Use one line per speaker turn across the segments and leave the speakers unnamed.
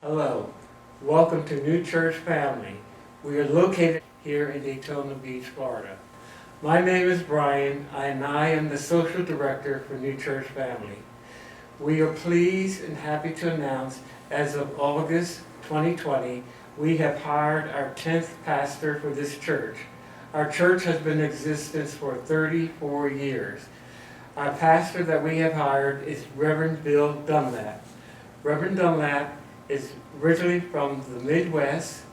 Hello, welcome to New Church Family. We are located here in Daytona Beach, Florida. My name is Brian, and I am the Social Director for New Church Family. We are pleased and happy to announce, as of August 2020, we have hired our 10th pastor for this church. Our church has been in existence for 34 years. Our pastor that we have hired is Reverend Bill Dunlap. Reverend Dunlap is originally from the Midwest.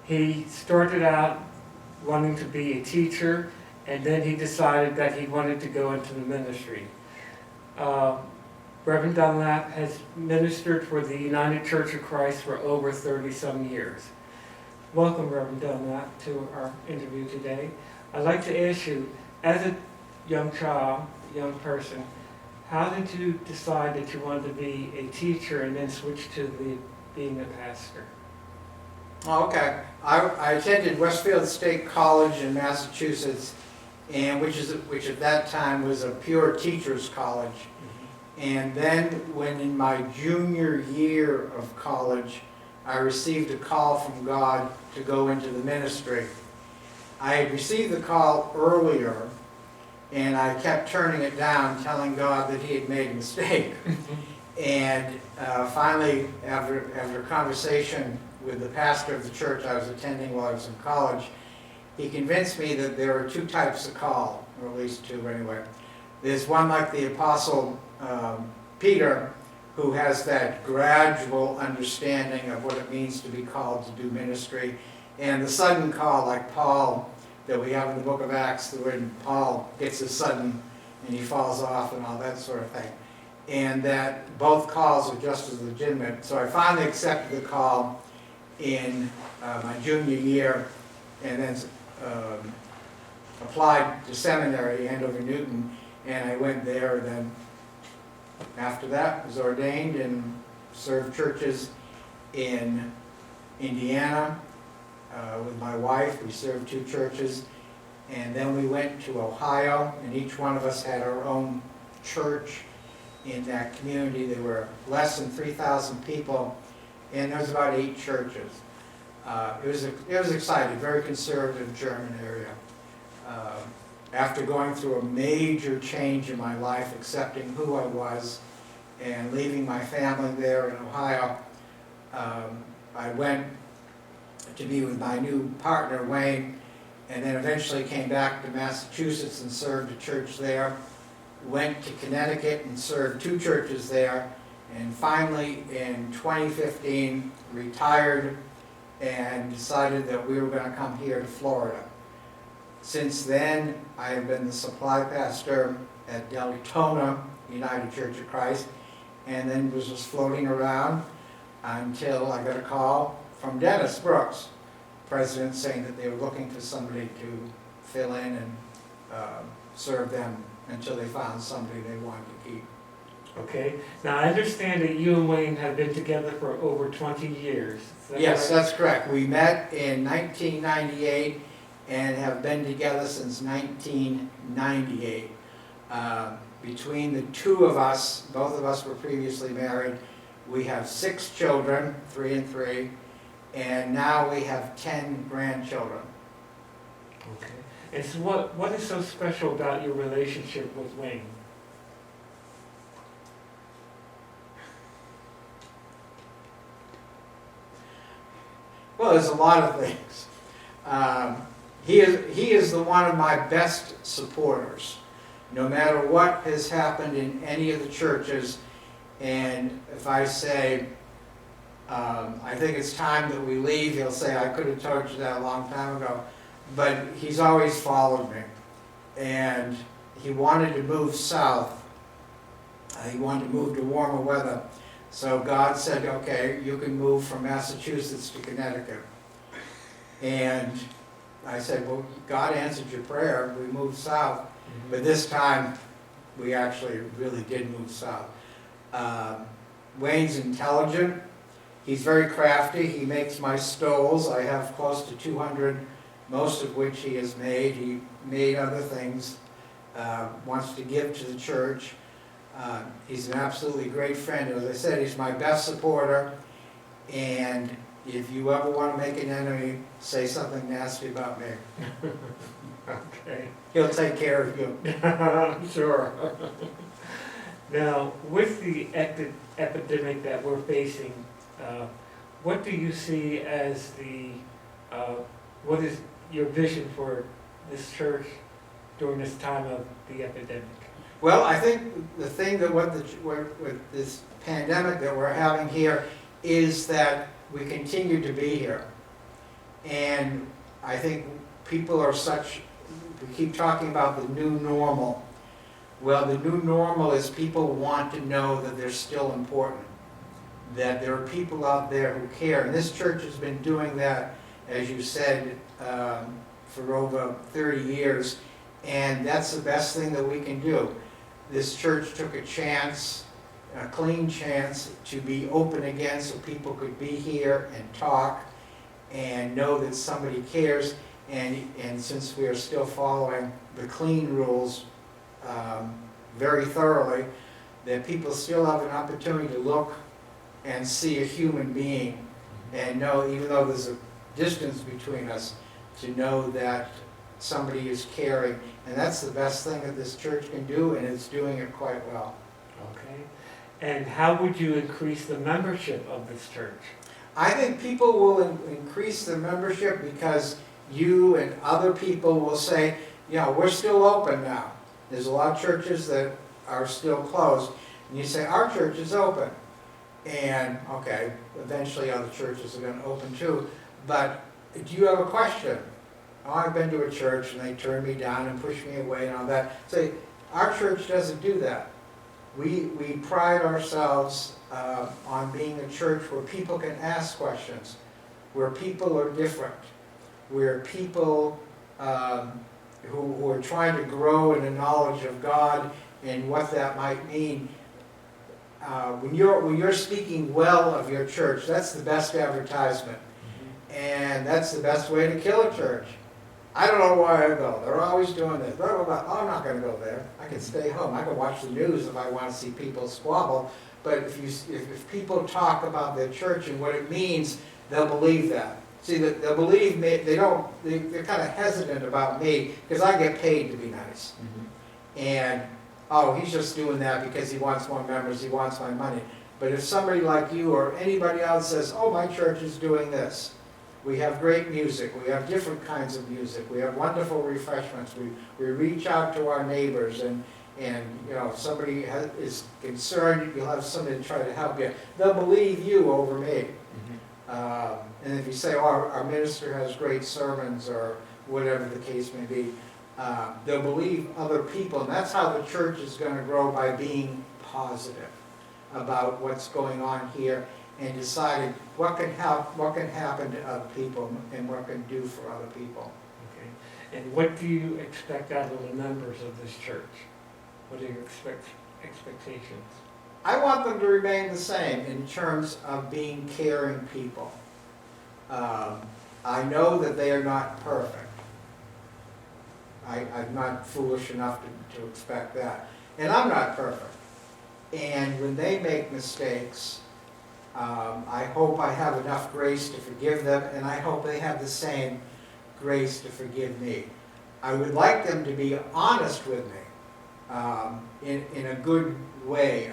He started out wanting to be a teacher, and then he decided that he wanted to go into the ministry. Reverend Dunlap has ministered for the United Church of Christ for over 30-some years. Welcome, Reverend Dunlap, to our interview today. I'd like to ask you, as a young child, young person, how did you decide that you wanted to be a teacher and then switch to being a pastor?
Okay. I attended Westfield State College in Massachusetts, and which at that time was a pure teacher's college. And then when in my junior year of college, I received a call from God to go into the ministry. I had received the call earlier, and I kept turning it down, telling God that he had made a mistake. And finally, after a conversation with the pastor of the church I was attending while I was in college, he convinced me that there are two types of call, or at least two anyway. There's one like the Apostle Peter, who has that gradual understanding of what it means to be called to do ministry, and the sudden call like Paul that we have in the book of Acts, when Paul gets a sudden and he falls off and all that sort of thing. And that both calls are just as legitimate. So I finally accepted the call in my junior year, and then applied to seminary, Andover Newton, and I went there. And then after that was ordained and served churches in Indiana with my wife. We served 2 churches, and then we went to Ohio, and each one of us had our own church in that community. There were less than 3,000 people, and there was about 8 churches. It was exciting, very conservative German area. After going through a major change in my life, accepting who I was and leaving my family there in Ohio, I went to be with my new partner, Wayne, and then eventually came back to Massachusetts and served a church there. Went to Connecticut and served 2 churches there, and finally in 2015 retired and decided that we were going to come here to Florida. Since then, I have been the supply pastor at Daytona United Church of Christ, and then was just floating around until I got a call from Dennis Brooks, president, saying that they were looking for somebody to fill in and serve them until they found somebody they wanted to keep.
Okay. Now, I understand that you and Wayne have been together for over 20 years.
Yes,
right?
that's correct. We met in 1998 and have been together since 1998. Between the 2 of us, both of us were previously married, we have 6 children, 3 and 3, and now we have 10 grandchildren.
Okay. And so what is so special about your relationship with Wayne?
Well, there's a lot of things. He is the one of my best supporters. No matter what has happened in any of the churches, and if I say, I think it's time that we leave, he'll say, I could have told you that a long time ago. But he's always followed me. And he wanted to move south. He wanted to move to warmer weather. So God said, okay, you can move from Massachusetts to Connecticut. And I said, well, God answered your prayer. We moved south. But this time, we actually really did move south. Wayne's intelligent. He's very crafty. He makes my stoles. I have close to 200, most of which he has made. He made other things, wants to give to the church. He's an absolutely great friend. As I said, he's my best supporter. And if you ever want to make an enemy, say something nasty about me.
Okay.
He'll take care of you.
Sure. Now, with the epidemic that we're facing, what do you see as what is your vision for this church during this time of the epidemic?
Well, I think the thing that with this pandemic that we're having here is that we continue to be here. And I think people are we keep talking about the new normal. Well, the new normal is people want to know that they're still important, that there are people out there who care. And this church has been doing that, as you said, for over 30 years. And that's the best thing that we can do. This church took a chance, a clean chance, to be open again so people could be here and talk and know that somebody cares. And since we are still following the clean rules very thoroughly, that people still have an opportunity to look and see a human being and know, even though there's a distance between us, to know that somebody is caring. And that's the best thing that this church can do, and it's doing it quite well.
Okay. And how would you increase the membership of this church?
I think people will increase their membership because you and other people will say, we're still open now. There's a lot of churches that are still closed, and you say, our church is open. And, okay, eventually other churches are going to open too, but do you have a question? Oh, I've been to a church and they turn me down and push me away and all that. Say, our church doesn't do that. We pride ourselves on being a church where people can ask questions, where people are different, where people who are trying to grow in the knowledge of God and what that might mean. When you're speaking well of your church, that's the best advertisement. And that's the best way to kill a church. I don't know why I go. They're always doing this. Blah, blah, blah. Oh, I'm not going to go there. I can stay home. I can watch the news if I want to see people squabble. But if people talk about their church and what it means, they'll believe that. See, they'll believe me. They're kind of hesitant about me because I get paid to be nice. And, oh, he's just doing that because he wants more members. He wants my money. But if somebody like you or anybody else says, oh, my church is doing this. We have great music. We have different kinds of music. We have wonderful refreshments. We reach out to our neighbors, and if somebody is concerned, you'll have somebody to try to help you. They'll believe you over me. And if you say, oh, our minister has great sermons or whatever the case may be, they'll believe other people. And that's how the church is going to grow, by being positive about what's going on here and deciding what can happen to other people and what can do for other people.
Okay. And what do you expect out of the members of this church? What are your expectations?
I want them to remain the same in terms of being caring people. I know that they are not perfect. I'm not foolish enough to expect that. And I'm not perfect. And when they make mistakes, I hope I have enough grace to forgive them, and I hope they have the same grace to forgive me. I would like them to be honest with me in a good way,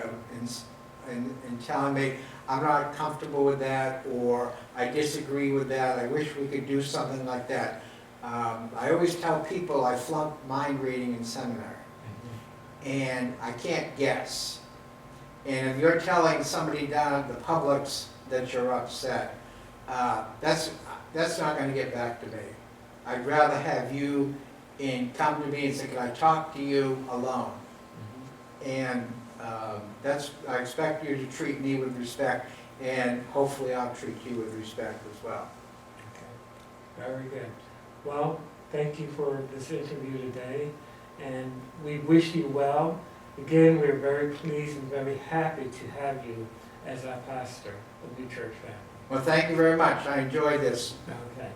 in telling me I'm not comfortable with that, or I disagree with that, I wish we could do something like that. I always tell people I flunked mind reading in seminary, and I can't guess. And if you're telling somebody down at the Publix that you're upset, that's not going to get back to me. I'd rather have you come to me and say, can I talk to you alone? And I expect you to treat me with respect, and hopefully I'll treat you with respect as well.
Okay. Very good. Well, thank you for this interview today, and we wish you well. Again, we're very pleased and very happy to have you as our pastor of New Church Family.
Well, thank you very much. I enjoyed this.
Okay.